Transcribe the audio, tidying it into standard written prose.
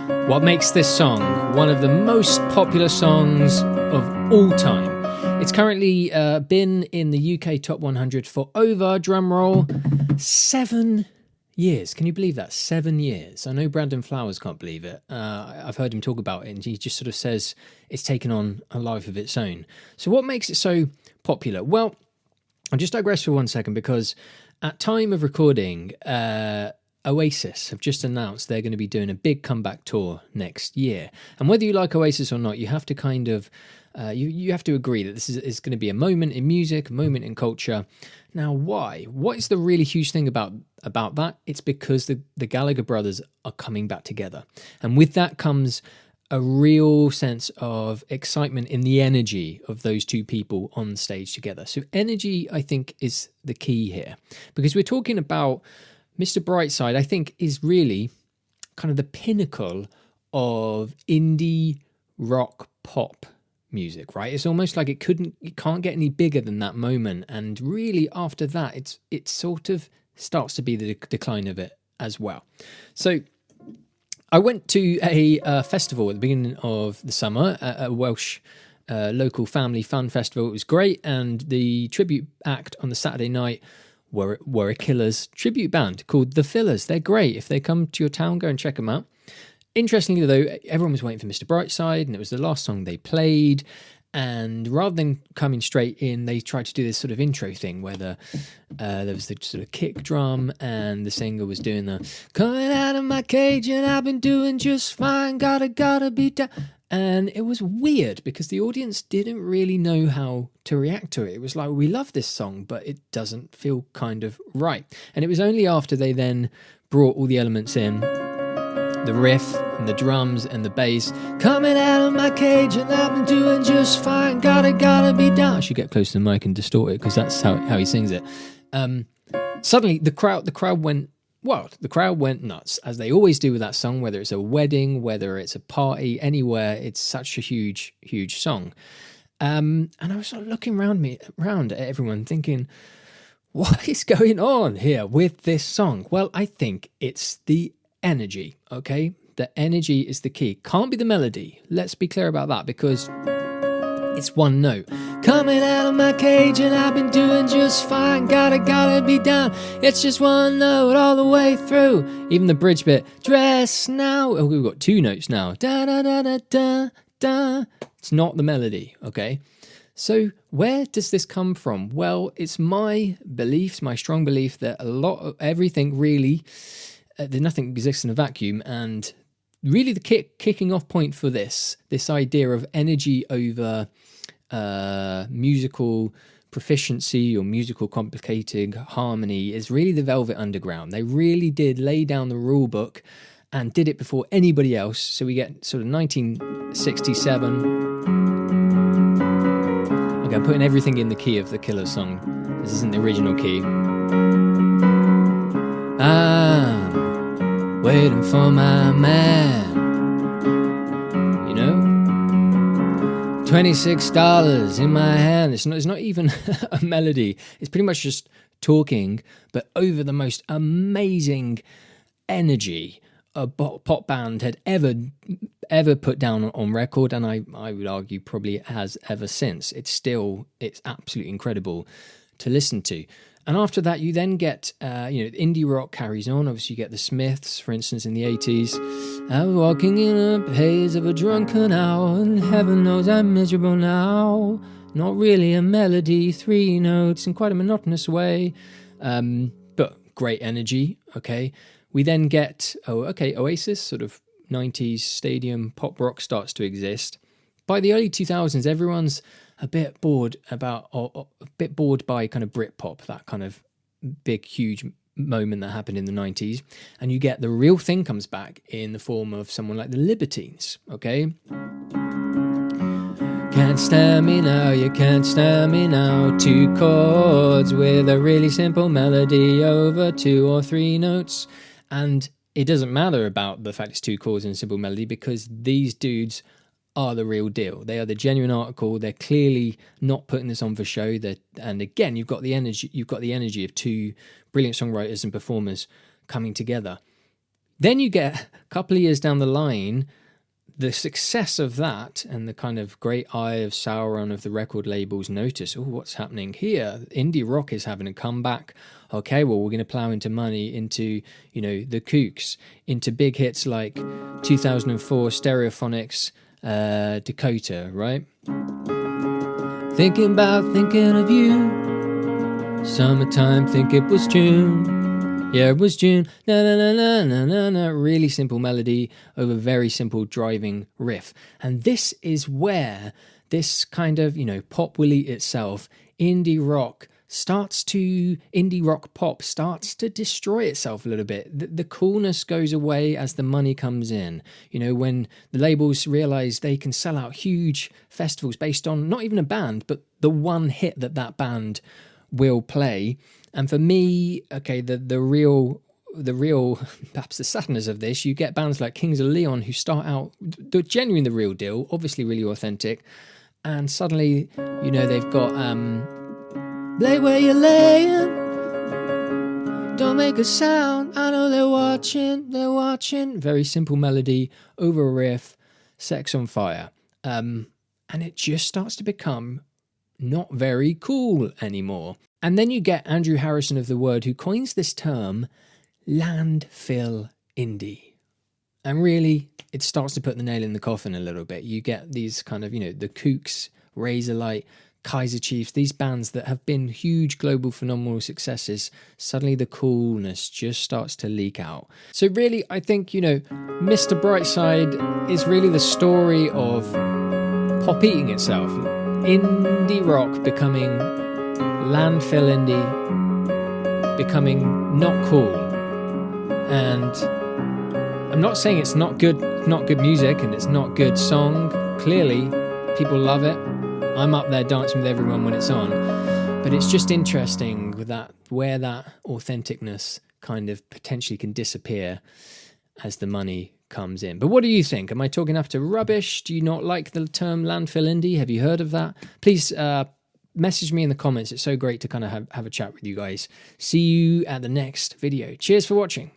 What makes this song one of the most popular songs of all time? It's currently been in the UK Top 100 for over, drumroll, 7 years. Can you believe that? 7 years. I know Brandon Flowers can't believe it. I've heard him talk about it, and he just sort of says it's taken on a life of its own. So what makes it so popular? Well, I'll just digress for 1 second, because at time of recording, Oasis have just announced they're going to be doing a big comeback tour next year. And whether you like Oasis or not, you have to kind of you have to agree that this is going to be a moment in music, a moment in culture. Now, why? What is the really huge thing about that? It's because the Gallagher brothers are coming back together. And with that comes a real sense of excitement in the energy of those two people on stage together. So energy, I think, is the key here. Because we're talking about Mr. Brightside, I think, is really kind of the pinnacle of indie rock pop music, right? It's almost like it can't get any bigger than that moment. And really after that, it sort of starts to be the decline of it as well. So I went to a festival at the beginning of the summer, a Welsh local family fun festival. It was great. And the tribute act on the Saturday night were a Killers tribute band called The Fillers. They're great. If they come to your town, go and check them out. Interestingly, though, everyone was waiting for Mr. Brightside, and it was the last song they played. And rather than coming straight in, they tried to do this sort of intro thing where there was the sort of kick drum, and the singer was doing the "coming out of my cage and I've been doing just fine, gotta be down." And it was weird because the audience didn't really know how to react to it. It was like, we love this song, but it doesn't feel kind of right. And it was only after they then brought all the elements in, the riff and the drums and the bass, "coming out of my cage and I've been doing just fine, gotta be down." I should get close to the mic and distort it because that's how he sings it. Suddenly the crowd went wild. The crowd went nuts, as they always do with that song, whether it's a wedding, whether it's a party, anywhere. It's such a huge song. And I was sort of looking around at everyone thinking, what is going on here with this song? Well, I think it's the energy, okay? The energy is the key. Can't be the melody. Let's be clear about that, because it's one note. "Coming out of my cage and I've been doing just fine, gotta be down." It's just one note all the way through. Even the bridge bit, "dress now." Oh, we've got 2 notes now. Da da da da da da. It's not the melody, okay? So where does this come from? Well, it's my beliefs, my strong belief that a lot of everything really, nothing exists in a vacuum, and really the kicking off point for this idea of energy over musical proficiency or musical complicated harmony is really the Velvet Underground. They really did lay down the rule book and did it before anybody else. So we get sort of 1967. Okay, I'm putting everything in the key of the Killers song. This isn't the original key. I'm waiting for my man, you know, $26 in my hand. It's not even a melody. It's pretty much just talking, but over the most amazing energy a pop band had ever put down on record, and I would argue probably has ever since. It's absolutely incredible to listen to. And after that, you then get, indie rock carries on. Obviously, you get the Smiths, for instance, in the 80s. "I'm walking in a haze of a drunken hour, and heaven knows I'm miserable now." Not really a melody, 3 notes in quite a monotonous way, but great energy, okay? We then get, Oasis, sort of 90s stadium pop rock starts to exist. By the early 2000s, everyone's a bit bored by kind of Britpop, that kind of big, huge moment that happened in the 90s. And you get the real thing comes back in the form of someone like the Libertines, okay? "Can't stand me now, you can't stand me now." 2 chords with a really simple melody over 2 or 3 notes. And it doesn't matter about the fact it's 2 chords and a simple melody, because these dudes are the real deal. They are the genuine article. They're clearly not putting this on for show. And again, you've got the energy of 2 brilliant songwriters and performers coming together. Then you get a couple of years down the line, the success of that and the kind of great eye of Sauron of the record labels notice, oh, what's happening here? Indie rock is having a comeback. Okay, well, we're going to plow into money, into, you know, the Kooks, into big hits like 2004 Stereophonics, Dakota, right? Thinking of you, summertime, think it was June. Yeah, it was June. Na na na na na na na. Really simple melody over very simple driving riff. And this is where this kind of, you know, pop will eat itself. Indie rock pop starts to destroy itself a little bit. The coolness goes away as the money comes in. You know, when the labels realize they can sell out huge festivals based on not even a band, but the one hit that band will play. And for me, okay, the real perhaps the sadness of this, you get bands like Kings of Leon who start out, they're genuinely the real deal, obviously really authentic, and suddenly, you know, they've got lay where you're laying, don't make a sound, I know they're watching. Very simple melody over a riff, sex on fire, and it just starts to become not very cool anymore. And then you get Andrew Harrison of The Word, who coins this term, landfill indie. And really, it starts to put the nail in the coffin a little bit. You get these kind of, you know, the Kooks, Razorlight, Kaiser Chiefs, these bands that have been huge global phenomenal successes. Suddenly the coolness just starts to leak out. So really, I think, you know, Mr. Brightside is really the story of pop eating itself. Indie rock becoming landfill indie, becoming not cool. And I'm not saying it's not good music and it's not good song. Clearly, people love it. I'm up there dancing with everyone when it's on. But it's just interesting with that, where that authenticness kind of potentially can disappear as the money comes in. But what do you think? Am I talking up to rubbish? Do you not like the term landfill indie? Have you heard of that? Please message me in the comments. It's so great to kind of have a chat with you guys. See you at the next video. Cheers for watching.